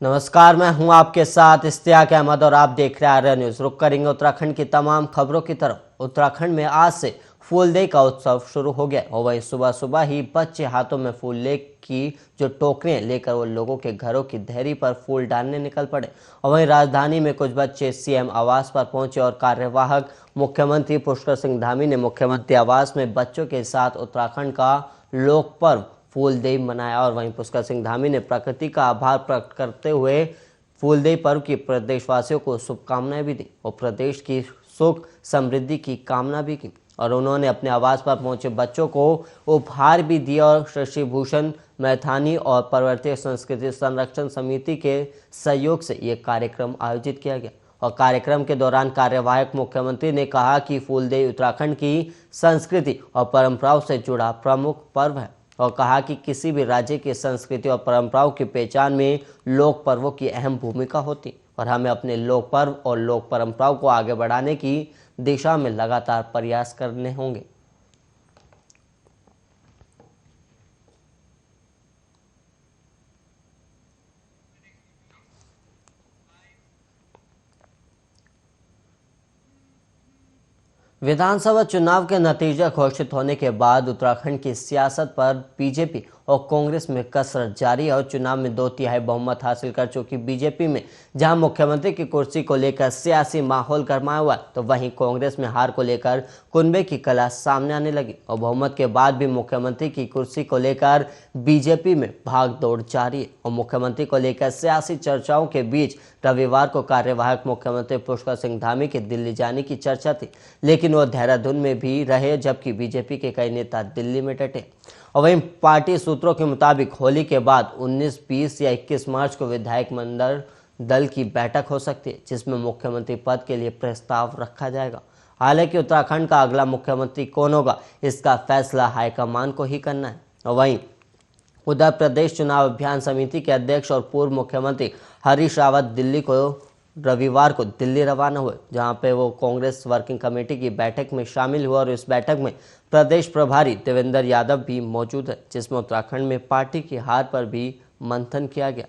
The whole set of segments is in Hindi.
नमस्कार, मैं हूं आपके साथ इश्तियाक अहमद और आप देख रहे हैं आर्या न्यूज। रुक करेंगे उत्तराखंड की तमाम खबरों की तरफ। उत्तराखंड में आज से फूलदेई का उत्सव शुरू हो गया और वहीं सुबह सुबह ही बच्चे हाथों में फूल की जो टोकरियां लेकर वो लोगों के घरों की देहरी पर फूल डालने निकल पड़े। और वहीं राजधानी में कुछ बच्चे सीएम आवास पर पहुंचे और कार्यवाहक मुख्यमंत्री पुष्कर सिंह धामी ने मुख्यमंत्री आवास में बच्चों के साथ उत्तराखंड का लोक पर्व फूलदेई मनाया। और वहीं पुष्कर सिंह धामी ने प्रकृति का आभार प्रकट करते हुए फूलदेई पर्व की प्रदेशवासियों को शुभकामनाएं भी दी और प्रदेश की सुख समृद्धि की कामना भी की। और उन्होंने अपने आवास पर पहुंचे बच्चों को उपहार भी दिया और शशि भूषण मैथानी और पर्वतीय संस्कृति संरक्षण समिति के सहयोग से ये कार्यक्रम आयोजित किया गया। और कार्यक्रम के दौरान कार्यवाहक मुख्यमंत्री ने कहा कि फूलदेई उत्तराखंड की संस्कृति और परंपराओं से जुड़ा प्रमुख पर्व है और कहा कि किसी भी राज्य की संस्कृति और परंपराओं की पहचान में लोक पर्वों की अहम भूमिका होती और हमें अपने लोक पर्व और लोक परंपराओं को आगे बढ़ाने की दिशा में लगातार प्रयास करने होंगे। विधानसभा चुनाव के नतीजे घोषित होने के बाद उत्तराखंड की सियासत पर बीजेपी और कांग्रेस में कसरत जारी है और चुनाव में 2/3 बहुमत हासिल कर चुकी बीजेपी में जहां मुख्यमंत्री की कुर्सी को लेकर सियासी माहौल गरमाया हुआ, तो वहीं कांग्रेस में हार को लेकर कुनबे की कला सामने आने लगी और बहुमत के बाद भी मुख्यमंत्री की कुर्सी को लेकर बीजेपी में भागदौड़ जारी है। और मुख्यमंत्री को लेकर सियासी चर्चाओं के बीच रविवार को कार्यवाहक मुख्यमंत्री पुष्कर सिंह धामी के दिल्ली जाने की चर्चा थी, लेकिन वो देहरादून में भी रहे, जबकि बीजेपी के कई नेता दिल्ली में डटे। और वहीं पार्टी सूत्रों के मुताबिक होली के बाद 19, 20 या 21 मार्च को विधायक मंडल दल की बैठक हो सकती है, जिसमें मुख्यमंत्री पद के लिए प्रस्ताव रखा जाएगा। हालांकि उत्तराखंड का अगला मुख्यमंत्री कौन होगा, इसका फैसला हाईकमान को ही करना है। और वहीं उधर प्रदेश चुनाव अभियान समिति के अध्यक्ष और पूर्व मुख्यमंत्री हरीश रावत दिल्ली को रविवार को दिल्ली रवाना हुए, जहां पे वो कांग्रेस वर्किंग कमेटी की बैठक में शामिल हुआ और इस बैठक में प्रदेश प्रभारी देवेंद्र यादव भी मौजूद है, जिसमें उत्तराखंड में पार्टी की हार पर भी मंथन किया गया।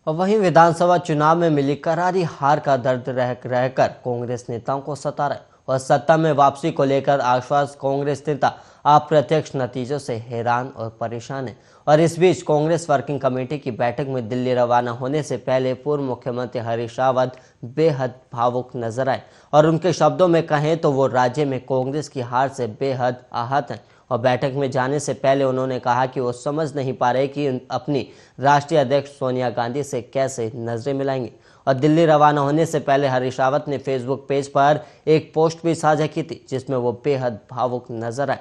और वहीं विधानसभा चुनाव में मिली करारी हार का दर्द रहकर कांग्रेस नेताओं को सता रहा है और सत्ता में वापसी को लेकर आश्वस्त कांग्रेस नेता अप्रत्यक्ष नतीजों से हैरान और परेशान है। और इस बीच कांग्रेस वर्किंग कमेटी की बैठक में दिल्ली रवाना होने से पहले पूर्व मुख्यमंत्री हरीश रावत बेहद भावुक नजर आए और उनके शब्दों में कहें तो वो राज्य में कांग्रेस की हार से बेहद आहत हैं। और बैठक में जाने से पहले उन्होंने कहा कि वो समझ नहीं पा रहे कि अपनी राष्ट्रीय अध्यक्ष सोनिया गांधी से कैसे नजरें मिलाएंगे। और दिल्ली रवाना होने से पहले हरीश रावत ने फेसबुक पेज पर एक पोस्ट भी साझा की थी, जिसमें वो बेहद भावुक नजर आए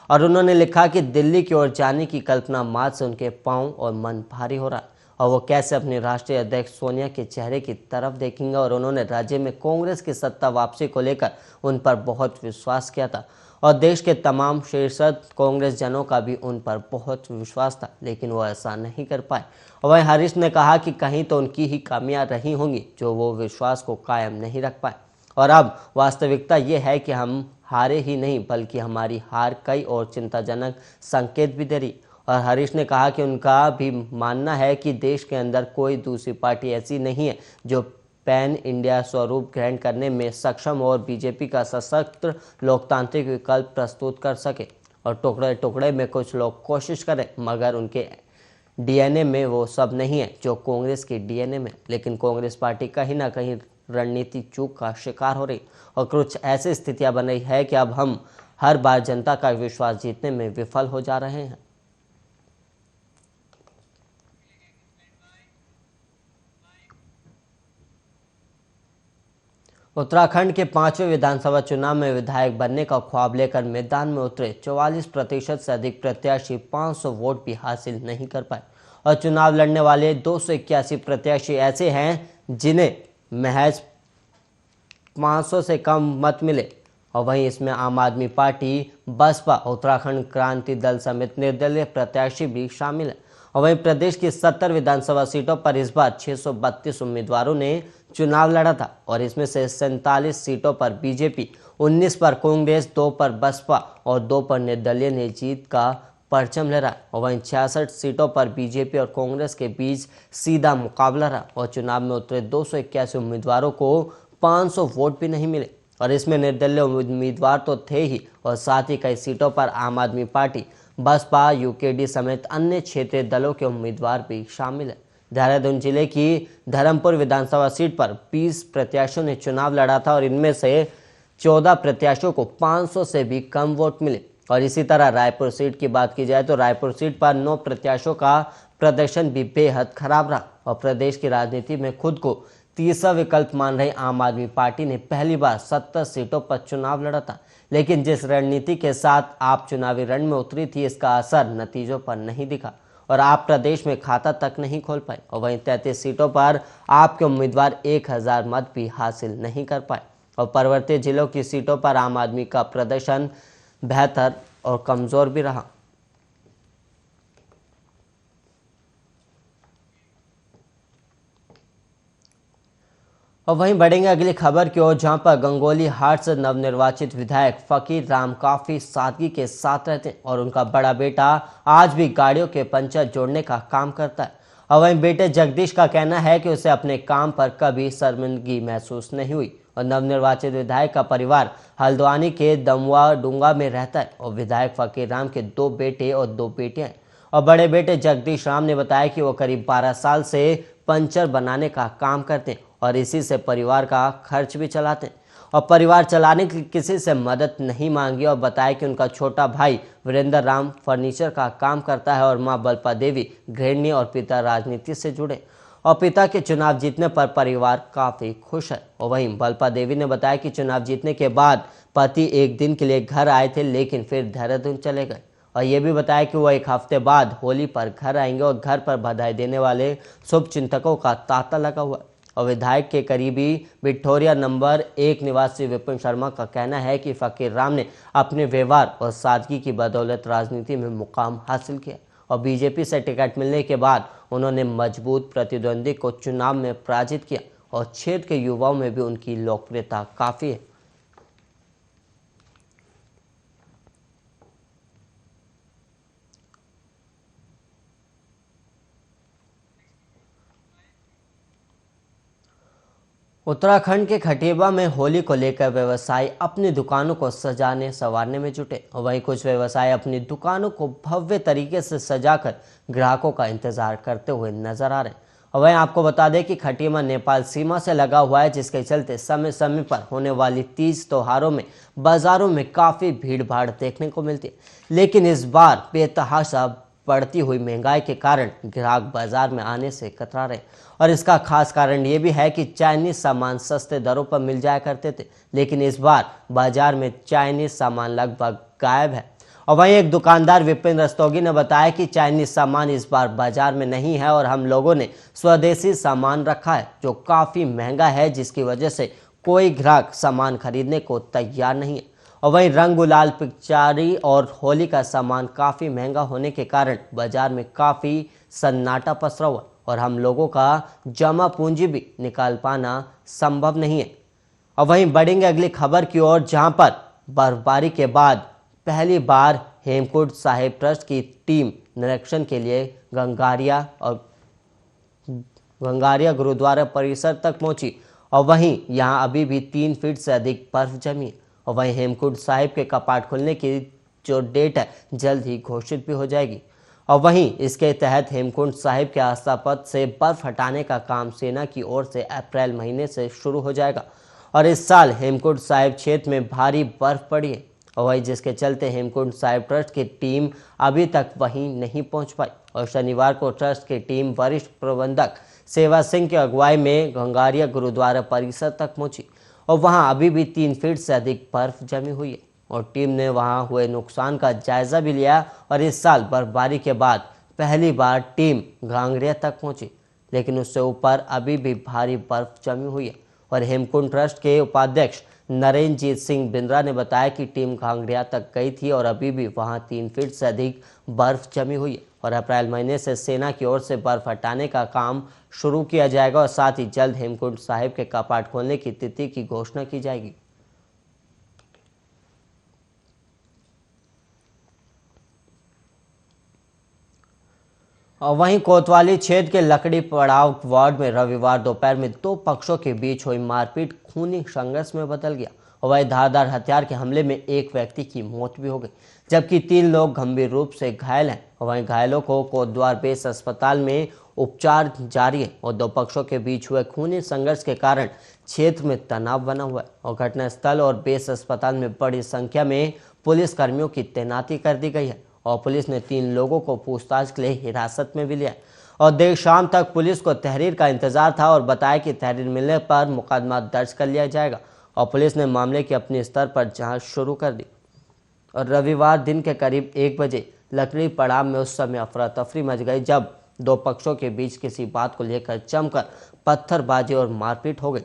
और उन्होंने लिखा कि दिल्ली की ओर जाने की कल्पना मात्र से उनके पांव और मन भारी हो रहा है और वो कैसे अपनी राष्ट्रीय अध्यक्ष सोनिया के चेहरे की तरफ देखेंगे। और उन्होंने राज्य में कांग्रेस की सत्ता वापसी को लेकर उन पर बहुत विश्वास किया था और देश के तमाम शीर्ष कांग्रेस जनों का भी उन पर बहुत विश्वास था, लेकिन वो ऐसा नहीं कर पाए। और वहीं हरीश ने कहा कि कहीं तो उनकी ही खामियां रही होंगी जो वो विश्वास को कायम नहीं रख पाए और अब वास्तविकता ये है कि हम हारे ही नहीं बल्कि हमारी हार कई और चिंताजनक संकेत भी दे रही। और हरीश ने कहा कि उनका भी मानना है कि देश के अंदर कोई दूसरी पार्टी ऐसी नहीं है जो पैन इंडिया स्वरूप ग्रहण करने में सक्षम और बीजेपी का सशक्त लोकतांत्रिक विकल्प प्रस्तुत कर सके। और टुकड़े टुकड़े में कुछ लोग कोशिश करें, मगर उनके डीएनए में वो सब नहीं है जो कांग्रेस की डीएनए में। लेकिन कांग्रेस पार्टी कहीं ना कहीं रणनीति चूक का शिकार हो रही और कुछ ऐसी स्थितियां बन रही है कि अब हम हर बार जनता का विश्वास जीतने में विफल हो जा रहे हैं। उत्तराखंड के 5वें विधानसभा चुनाव में विधायक बनने का ख्वाब लेकर मैदान में उतरे 44% से अधिक प्रत्याशी 500 वोट भी हासिल नहीं कर पाए और चुनाव लड़ने वाले 281 प्रत्याशी ऐसे हैं जिन्हें महज 500 से कम मत मिले। और वहीं इसमें आम आदमी पार्टी, बसपा, उत्तराखंड क्रांति दल समेत निर्दलीय प्रत्याशी भी शामिल हैं। और वहीं प्रदेश की 70 विधानसभा सीटों पर इस बार 632 उम्मीदवारों ने चुनाव लड़ा था और इसमें से 47 सीटों पर बीजेपी, 19 पर कांग्रेस, 2 पर बसपा और 2 पर निर्दलीय ने जीत का परचम लहराया। और वहीं 66 सीटों पर बीजेपी और कांग्रेस के बीच सीधा मुकाबला रहा और चुनाव में उतरे 281 उम्मीदवारों को 500 वोट भी नहीं मिले और इसमें निर्दलीय उम्मीदवार तो थे ही और साथ ही कई सीटों पर आम आदमी पार्टी, बसपा, यूकेडी समेत अन्य क्षेत्रीय दलों के उम्मीदवार भी शामिल हैं। देहरादून जिले की धर्मपुर विधानसभा सीट पर 20 प्रत्याशियों ने चुनाव लड़ा था और इनमें से 14 प्रत्याशियों को 500 से भी कम वोट मिले। और इसी तरह रायपुर सीट की बात की जाए तो रायपुर सीट पर 9 प्रत्याशियों का प्रदर्शन भी बेहद खराब रहा और प्रदेश की राजनीति में खुद को तीसरा विकल्प मान रही आम आदमी पार्टी ने पहली बार 70 सीटों पर चुनाव लड़ा था, लेकिन जिस रणनीति के साथ आप चुनावी रण में उतरी थी इसका असर नतीजों पर नहीं दिखा और आप प्रदेश में खाता तक नहीं खोल पाए। और वहीं 33 सीटों पर आपके उम्मीदवार 1000 मत भी हासिल नहीं कर पाए और पर्वतीय जिलों की सीटों पर आम आदमी का प्रदर्शन बेहतर और कमजोर भी रहा। और वहीं बढ़ेंगे अगली खबर की ओर, जहां पर गंगोली हाट से नवनिर्वाचित विधायक फकीर राम काफी सादगी के साथ रहते हैं और उनका बड़ा बेटा आज भी गाड़ियों के पंचर जोड़ने का काम करता है। और वहीं बेटे जगदीश का कहना है कि उसे अपने काम पर कभी शर्मिंदगी महसूस नहीं हुई और नवनिर्वाचित विधायक का परिवार हल्द्वानी के दमुआ डूंगा में रहता है और विधायक फकीर राम के 2 बेटे और 2 बेटियां हैं। और बड़े बेटे जगदीश राम ने बताया कि वो करीब 12 साल से पंचर बनाने का काम करते हैं और इसी से परिवार का खर्च भी चलाते हैं और परिवार चलाने की किसी से मदद नहीं मांगी और बताया कि उनका छोटा भाई वीरेंद्र राम फर्नीचर का काम करता है और मां बल्पा देवी गृहिणी और पिता राजनीति से जुड़े और पिता के चुनाव जीतने पर परिवार काफी खुश है। और वहीं बल्पा देवी ने बताया कि चुनाव जीतने के बाद पति एक दिन के लिए घर आए थे लेकिन फिर देहरादून चले गए और ये भी बताया कि वो एक हफ्ते बाद होली पर घर आएंगे और घर पर बधाई देने वाले शुभ चिंतकों का तांता लगा हुआ है। और विधायक के करीबी विक्टोरिया नंबर 1 निवासी विपिन शर्मा का कहना है कि फकीर राम ने अपने व्यवहार और सादगी की बदौलत राजनीति में मुकाम हासिल किया और बीजेपी से टिकट मिलने के बाद उन्होंने मजबूत प्रतिद्वंदी को चुनाव में पराजित किया और क्षेत्र के युवाओं में भी उनकी लोकप्रियता काफी है। उत्तराखंड के खटीबा में होली को लेकर व्यवसायी अपनी दुकानों को सजाने संवारने में जुटे और वहीं कुछ व्यवसायी अपनी दुकानों को भव्य तरीके से सजाकर ग्राहकों का इंतजार करते हुए नजर आ रहे हैं। और वहीं आपको बता दें कि खटीमा नेपाल सीमा से लगा हुआ है, जिसके चलते समय समय पर होने वाली तीज त्योहारों में बाजारों में काफ़ी भीड़ भाड़ देखने को मिलती है, लेकिन इस बार बेतहाशा बढ़ती हुई महंगाई के कारण ग्राहक बाजार में आने से कतरा रहे और इसका खास कारण ये भी है कि चाइनीज सामान सस्ते दरों पर मिल जाया करते थे, लेकिन इस बार बाजार में चाइनीज सामान लगभग गायब है। और वहीं एक दुकानदार विपिन रस्तोगी ने बताया कि चाइनीज सामान इस बार बाजार में नहीं है और हम लोगों ने स्वदेशी सामान रखा है जो काफ़ी महंगा है, जिसकी वजह से कोई ग्राहक सामान खरीदने को तैयार नहीं है। और वहीं रंग गुलाल, पिचकारी और होली का सामान काफ़ी महंगा होने के कारण बाजार में काफ़ी सन्नाटा पसरा हुआ और हम लोगों का जमा पूंजी भी निकाल पाना संभव नहीं है। और वहीं बढ़ेंगे अगली खबर की ओर, जहां पर बर्फबारी के बाद पहली बार हेमकुंड साहिब ट्रस्ट की टीम निरीक्षण के लिए गंगारिया गुरुद्वारा परिसर तक पहुंची और वहीं यहां अभी भी 3 फीट से अधिक बर्फ जमी और वहीं हेमकुंड साहिब के कपाट खुलने की जो डेट है जल्द ही घोषित भी हो जाएगी। और वहीं इसके तहत हेमकुंड साहिब के आस्था पथ से बर्फ हटाने का काम सेना की ओर से अप्रैल महीने से शुरू हो जाएगा और इस साल हेमकुंड साहिब क्षेत्र में भारी बर्फ पड़ी है और वहीं जिसके चलते हेमकुंड साहिब ट्रस्ट की टीम अभी तक वहीं नहीं पहुंच पाई और शनिवार को ट्रस्ट की टीम वरिष्ठ प्रबंधक सेवा सिंह की अगुवाई में गंगारिया गुरुद्वारा परिसर तक पहुंची और वहां अभी भी 3 फीट से अधिक बर्फ जमी हुई है और टीम ने वहां हुए नुकसान का जायजा भी लिया और इस साल बर्फबारी के बाद पहली बार टीम घांगरिया तक पहुंची, लेकिन उससे ऊपर अभी भी भारी बर्फ जमी हुई है। और हेमकुंड ट्रस्ट के उपाध्यक्ष नरेंद्रजीत सिंह बिंद्रा ने बताया कि टीम घांगरिया तक गई थी और अभी भी वहां 3 फीट से अधिक बर्फ जमी हुई है और अप्रैल महीने से सेना की ओर से बर्फ हटाने का काम शुरू किया जाएगा और साथ ही जल्द हेमकुंड साहिब के कपाट खोलने की तिथि की घोषणा की जाएगी। और वहीं कोतवाली क्षेत्र के लकड़ी पड़ाव वार्ड में रविवार दोपहर में दो पक्षों के बीच हुई मारपीट खूनी संघर्ष में बदल गया और वहीं धारदार हथियार के हमले में एक व्यक्ति की मौत भी हो गई, जबकि 3 लोग गंभीर रूप से घायल हैं और वहीं घायलों को कोतवाल बेस अस्पताल में उपचार जारी है। और दो पक्षों के बीच हुए खूनी संघर्ष के कारण क्षेत्र में तनाव बना हुआ है और घटनास्थल और बेस अस्पताल में बड़ी संख्या में पुलिस कर्मियों की तैनाती कर दी गई है और पुलिस ने 3 लोगों को पूछताछ के लिए हिरासत में भी लिया और देर शाम तक पुलिस को तहरीर का इंतजार था और बताया कि तहरीर मिलने पर मुकदमा दर्ज कर लिया जाएगा और पुलिस ने मामले की अपने स्तर पर जांच शुरू कर दी। और रविवार दिन के करीब 1 बजे लकड़ी पड़ाव में उस समय अफरा तफरी मच गई जब दो पक्षों के बीच किसी बात को लेकर जमकर पत्थरबाजी और मारपीट हो गई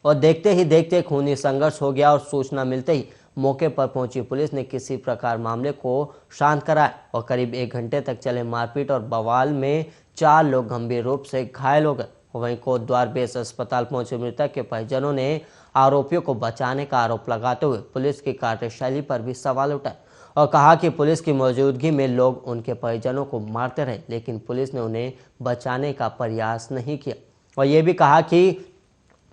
और देखते ही देखते खूनी संघर्ष हो गया और सूचना मिलते ही मौके पर पहुंची पुलिस ने किसी प्रकार मामले को शांत कराया और करीब 1 घंटे तक चले मारपीट और बवाल में 4 लोग गंभीर रूप से घायल हो गए। वहीं कोतवाल बेस अस्पताल पहुंचे मृतक के परिजनों ने आरोपियों को बचाने का आरोप लगाते हुए पुलिस की कार्यशैली पर भी सवाल उठाए और कहा कि पुलिस की मौजूदगी में लोग उनके परिजनों को मारते रहे लेकिन पुलिस ने उन्हें बचाने का प्रयास नहीं किया और ये भी कहा कि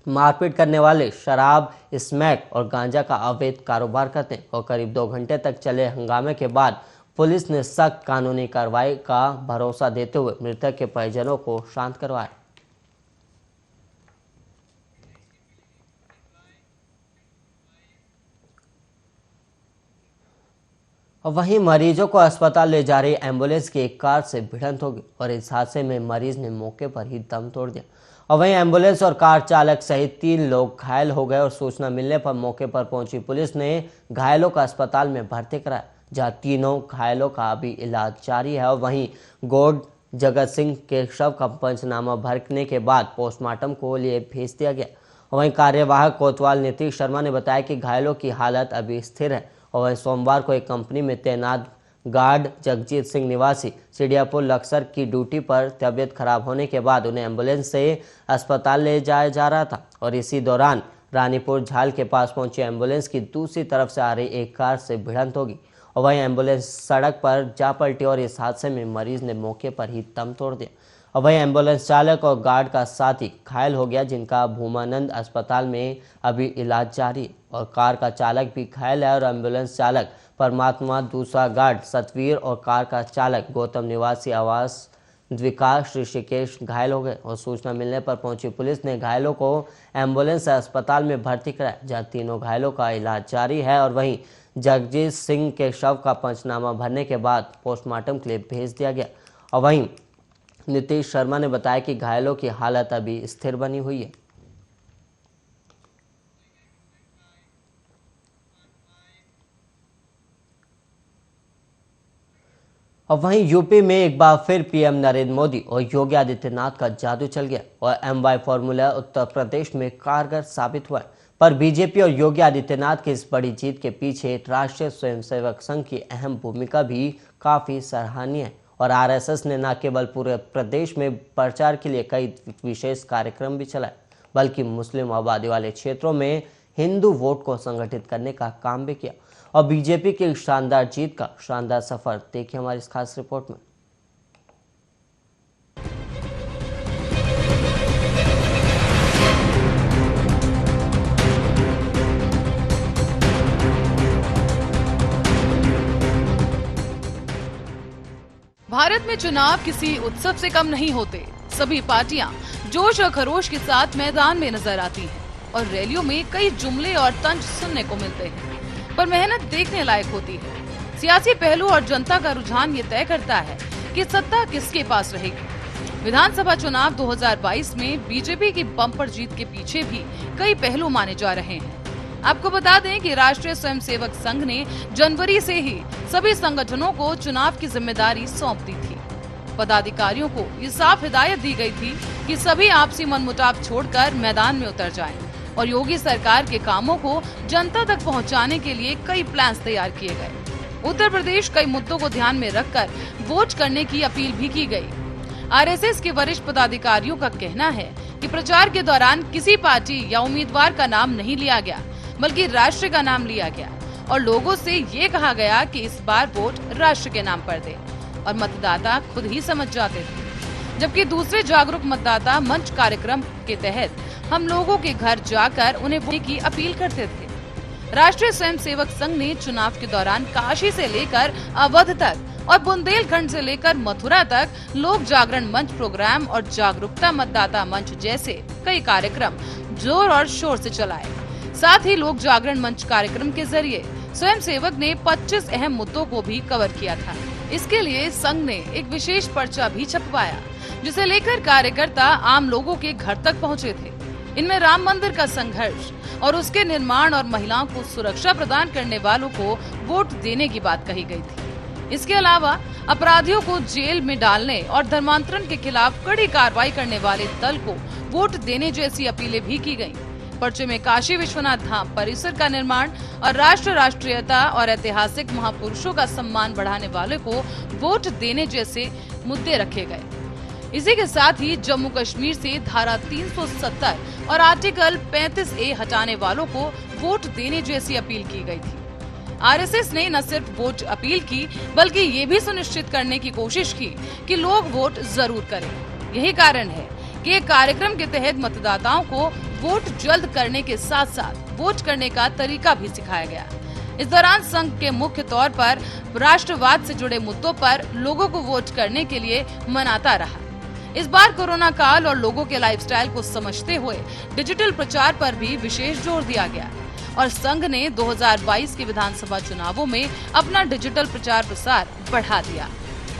मारपीट करने वाले शराब, स्मैक और गांजा का अवैध कारोबार करते हैं और करीब 2 घंटे तक चले हंगामे के बाद पुलिस ने सख्त कानूनी कार्रवाई का भरोसा देते हुए मृतक के परिजनों को शांत करवाया। वहीं मरीजों को अस्पताल ले जा रही एम्बुलेंस की एक कार से भिड़ंत हो गई और इस हादसे में मरीज ने मौके पर ही दम तोड़ दिया और वहीं एम्बुलेंस और कार चालक सहित 3 लोग घायल हो गए और सूचना मिलने पर मौके पर पहुंची पुलिस ने घायलों को अस्पताल में भर्ती कराया, जहां तीनों घायलों का अभी इलाज जारी है और वहीं गोड जगत सिंह के शव का पंचनामा भरने के बाद पोस्टमार्टम को लिए भेज दिया गया। वहीं कार्यवाहक कोतवाल नीतीश शर्मा ने बताया कि घायलों की हालत अभी स्थिर है और वहीं सोमवार को एक कंपनी में तैनात गार्ड जगजीत सिंह निवासी सीडियापुर लक्सर की ड्यूटी पर तबीयत खराब होने के बाद उन्हें एम्बुलेंस से अस्पताल ले जाया जा रहा था और इसी दौरान रानीपुर झाल के पास पहुंची एम्बुलेंस की दूसरी तरफ से आ रही एक कार से भिड़ंत होगी और वहीं एम्बुलेंस सड़क पर जा पलटी और इस हादसे में मरीज ने मौके पर ही दम तोड़ दिया और वहीं एम्बुलेंस चालक और गार्ड का साथी घायल हो गया, जिनका भूमानंद अस्पताल में अभी इलाज जारी है और कार का चालक भी घायल है और एम्बुलेंस चालक परमात्मा, दूसरा गार्ड सतवीर और कार का चालक गौतम निवासी आवास विकास ऋषिकेश घायल हो गए और सूचना मिलने पर पहुंची पुलिस ने घायलों को एम्बुलेंस से अस्पताल में भर्ती कराया, जहां तीनों घायलों का इलाज जारी है और वहीं जगजीत सिंह के शव का पंचनामा भरने के बाद पोस्टमार्टम के लिए भेज दिया गया और वहीं नीतीश शर्मा ने बताया कि घायलों की हालत अभी स्थिर बनी हुई है। और वहीं यूपी में एक बार फिर पीएम नरेंद्र मोदी और योगी आदित्यनाथ का जादू चल गया और एमवाई फॉर्मूला उत्तर प्रदेश में कारगर साबित हुआ है। पर बीजेपी और योगी आदित्यनाथ की इस बड़ी जीत के पीछे राष्ट्रीय स्वयंसेवक संघ की अहम भूमिका भी काफी सराहनीय है और आरएसएस ने न केवल पूरे प्रदेश में प्रचार के लिए कई विशेष कार्यक्रम भी चलाए, बल्कि मुस्लिम आबादी वाले क्षेत्रों में हिंदू वोट को संगठित करने का काम भी किया और बीजेपी की शानदार जीत का शानदार सफर देखिए हमारी इस खास रिपोर्ट में। भारत में चुनाव किसी उत्सव से कम नहीं होते। सभी पार्टियां जोश और खरोश के साथ मैदान में नजर आती हैं और रैलियों में कई जुमले और तंज सुनने को मिलते हैं, पर मेहनत देखने लायक होती है। सियासी पहलू और जनता का रुझान ये तय करता है कि सत्ता किसके पास रहेगी। विधानसभा चुनाव 2022 में बीजेपी की बम्पर जीत के पीछे भी कई पहलू माने जा रहे हैं। आपको बता दें कि राष्ट्रीय स्वयंसेवक संघ ने जनवरी से ही सभी संगठनों को चुनाव की जिम्मेदारी सौंप दी थी। पदाधिकारियों को ये साफ हिदायत दी गई थी कि सभी आपसी मनमुटाव छोड़कर मैदान में उतर जाएं और योगी सरकार के कामों को जनता तक पहुंचाने के लिए कई प्लान्स तैयार किए गए। उत्तर प्रदेश कई मुद्दों को ध्यान में रखकर वोट करने की अपील भी की गई। आरएसएस के वरिष्ठ पदाधिकारियों का कहना है कि प्रचार के दौरान किसी पार्टी या उम्मीदवार का नाम नहीं लिया गया, बल्कि राष्ट्र का नाम लिया गया और लोगों से ये कहा गया कि इस बार वोट राष्ट्र के नाम पर दे और मतदाता खुद ही समझ जाते थे। जबकि दूसरे जागरूक मतदाता मंच कार्यक्रम के तहत हम लोगों के घर जाकर उन्हें वोट की अपील करते थे। राष्ट्रीय स्वयंसेवक संघ ने चुनाव के दौरान काशी से लेकर अवध तक और बुंदेलखंड से लेकर मथुरा तक लोक जागरण मंच प्रोग्राम और जागरूकता मतदाता मंच जैसे कई कार्यक्रम जोर और शोर से चलाए। साथ ही लोक जागरण मंच कार्यक्रम के जरिए स्वयंसेवक ने 25 अहम मुद्दों को भी कवर किया था। इसके लिए संघ ने एक विशेष पर्चा भी छपवाया, जिसे लेकर कार्यकर्ता आम लोगों के घर तक पहुंचे थे। इनमें राम मंदिर का संघर्ष और उसके निर्माण और महिलाओं को सुरक्षा प्रदान करने वालों को वोट देने की बात कही गई थी। इसके अलावा अपराधियों को जेल में डालने और धर्मांतरण के खिलाफ कड़ी कार्रवाई करने वाले दल को वोट देने जैसी अपीलें भी की गयी। पर्चे में काशी विश्वनाथ धाम परिसर का निर्माण और राष्ट्रीयता और ऐतिहासिक महापुरुषों का सम्मान बढ़ाने वाले को वोट देने जैसे मुद्दे रखे गए। इसी के साथ ही जम्मू कश्मीर से धारा 370 और आर्टिकल 35A हटाने वालों को वोट देने जैसी अपील की गई थी। आरएसएस ने न सिर्फ वोट अपील की, बल्कि ये भी सुनिश्चित करने की कोशिश की कि लोग वोट जरूर करें। यही कारण है कि एक कार्यक्रम के तहत मतदाताओं को वोट जल्द करने के साथ साथ वोट करने का तरीका भी सिखाया गया। इस दौरान संघ के मुख्य तौर पर राष्ट्रवाद से जुड़े मुद्दों पर लोगों को वोट करने के लिए मनाता रहा। इस बार कोरोना काल और लोगों के लाइफस्टाइल को समझते हुए डिजिटल प्रचार पर भी विशेष जोर दिया गया और संघ ने 2022 के विधानसभा चुनावों में अपना डिजिटल प्रचार प्रसार बढ़ा दिया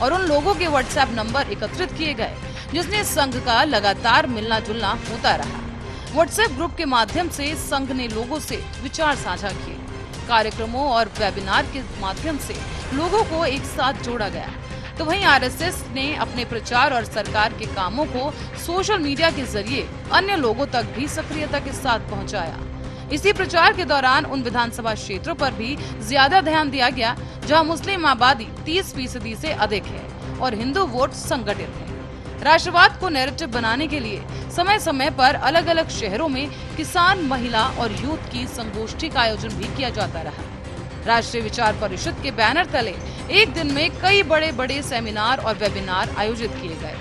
और उन लोगों के व्हाट्सएप नंबर एकत्रित किए गए जिसने संघ का लगातार मिलना जुलना होता रहा। व्हाट्सएप ग्रुप के माध्यम से संघ ने लोगों से विचार साझा किए। कार्यक्रमों और वेबिनार के माध्यम से लोगों को एक साथ जोड़ा गया। तो वहीं आरएसएस ने अपने प्रचार और सरकार के कामों को सोशल मीडिया के जरिए अन्य लोगों तक भी सक्रियता के साथ पहुंचाया। इसी प्रचार के दौरान उन विधानसभा क्षेत्रों पर भी ज्यादा ध्यान दिया गया जहां मुस्लिम आबादी 30% से अधिक है और हिंदू वोट संगठित है। राष्ट्रवाद को नैरेटिव बनाने के लिए समय समय पर अलग अलग शहरों में किसान, महिला और यूथ की संगोष्ठी का आयोजन भी किया जाता रहा। राष्ट्रीय विचार परिषद के बैनर तले एक दिन में कई बड़े बड़े सेमिनार और वेबिनार आयोजित किए गए।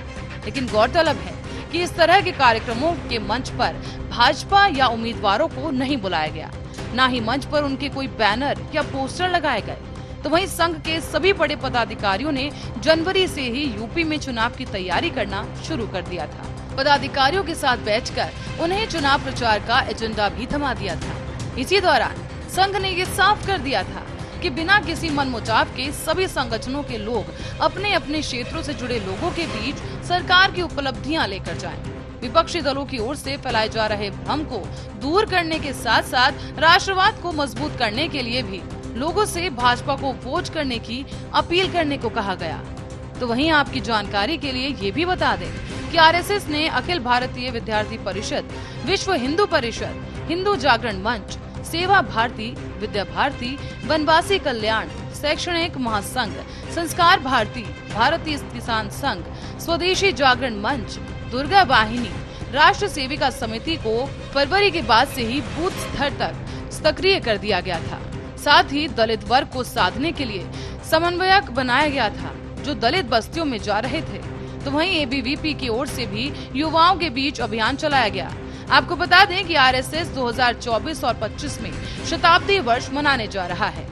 लेकिन गौरतलब है कि इस तरह के कार्यक्रमों के मंच पर भाजपा या उम्मीदवारों को नहीं बुलाया गया, न ही मंच पर उनके कोई बैनर या पोस्टर लगाए गए। तो वहीं संघ के सभी बड़े पदाधिकारियों ने जनवरी से ही यूपी में चुनाव की तैयारी करना शुरू कर दिया था। पदाधिकारियों के साथ बैठकर उन्हें चुनाव प्रचार का एजेंडा भी थमा दिया था। इसी दौरान संघ ने ये साफ कर दिया था कि बिना किसी मनमुटाव के सभी संगठनों के लोग अपने अपने क्षेत्रों से जुड़े लोगों के बीच सरकार की उपलब्धियां लेकर जाएं। विपक्षी दलों की ओर से फैलाए जा रहे भ्रम को दूर करने के साथ साथ राष्ट्रवाद को मजबूत करने के लिए भी लोगों से भाजपा को वोट करने की अपील करने को कहा गया। तो वहीं आपकी जानकारी के लिए ये भी बता दें कि आरएसएस ने अखिल भारतीय विद्यार्थी परिषद, विश्व हिंदू परिषद, हिंदू जागरण मंच, सेवा भारती, विद्या भारती, वनवासी कल्याण, शैक्षणिक महासंघ, संस्कार भारती, भारतीय किसान संघ, स्वदेशी जागरण मंच, दुर्गा वाहिनी, राष्ट्र सेविका समिति को फरवरी के बाद से ही बूथ स्तर तक सक्रिय कर दिया गया था। साथ ही दलित वर्ग को साधने के लिए समन्वयक बनाया गया था जो दलित बस्तियों में जा रहे थे। तो वहीं एबीवीपी की ओर से भी युवाओं के बीच अभियान चलाया गया। आपको बता दें कि आरएसएस 2024 और 25 में शताब्दी वर्ष मनाने जा रहा है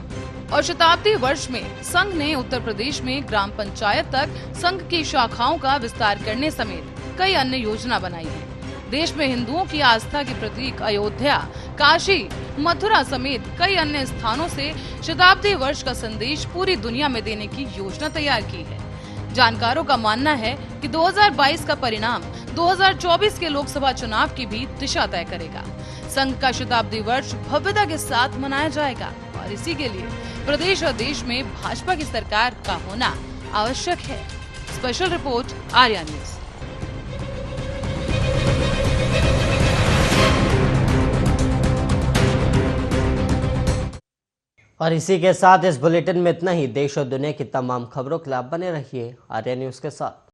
और शताब्दी वर्ष में संघ ने उत्तर प्रदेश में ग्राम पंचायत तक संघ की शाखाओं का विस्तार करने समेत कई अन्य योजना बनाई है। देश में हिंदुओं की आस्था के प्रतीक अयोध्या, काशी, मथुरा समेत कई अन्य स्थानों से शताब्दी वर्ष का संदेश पूरी दुनिया में देने की योजना तैयार की है। जानकारों का मानना है कि 2022 का परिणाम 2024 के लोकसभा चुनाव की भी दिशा तय करेगा। संघ का शताब्दी वर्ष भव्यता के साथ मनाया जाएगा और इसी के लिए प्रदेश और देश में भाजपा की सरकार का होना आवश्यक है। Special report Arya news. और इसी के साथ इस बुलेटिन में इतना ही। देश और दुनिया की तमाम खबरों के लिए आप बने रहिए आर्या न्यूज के साथ।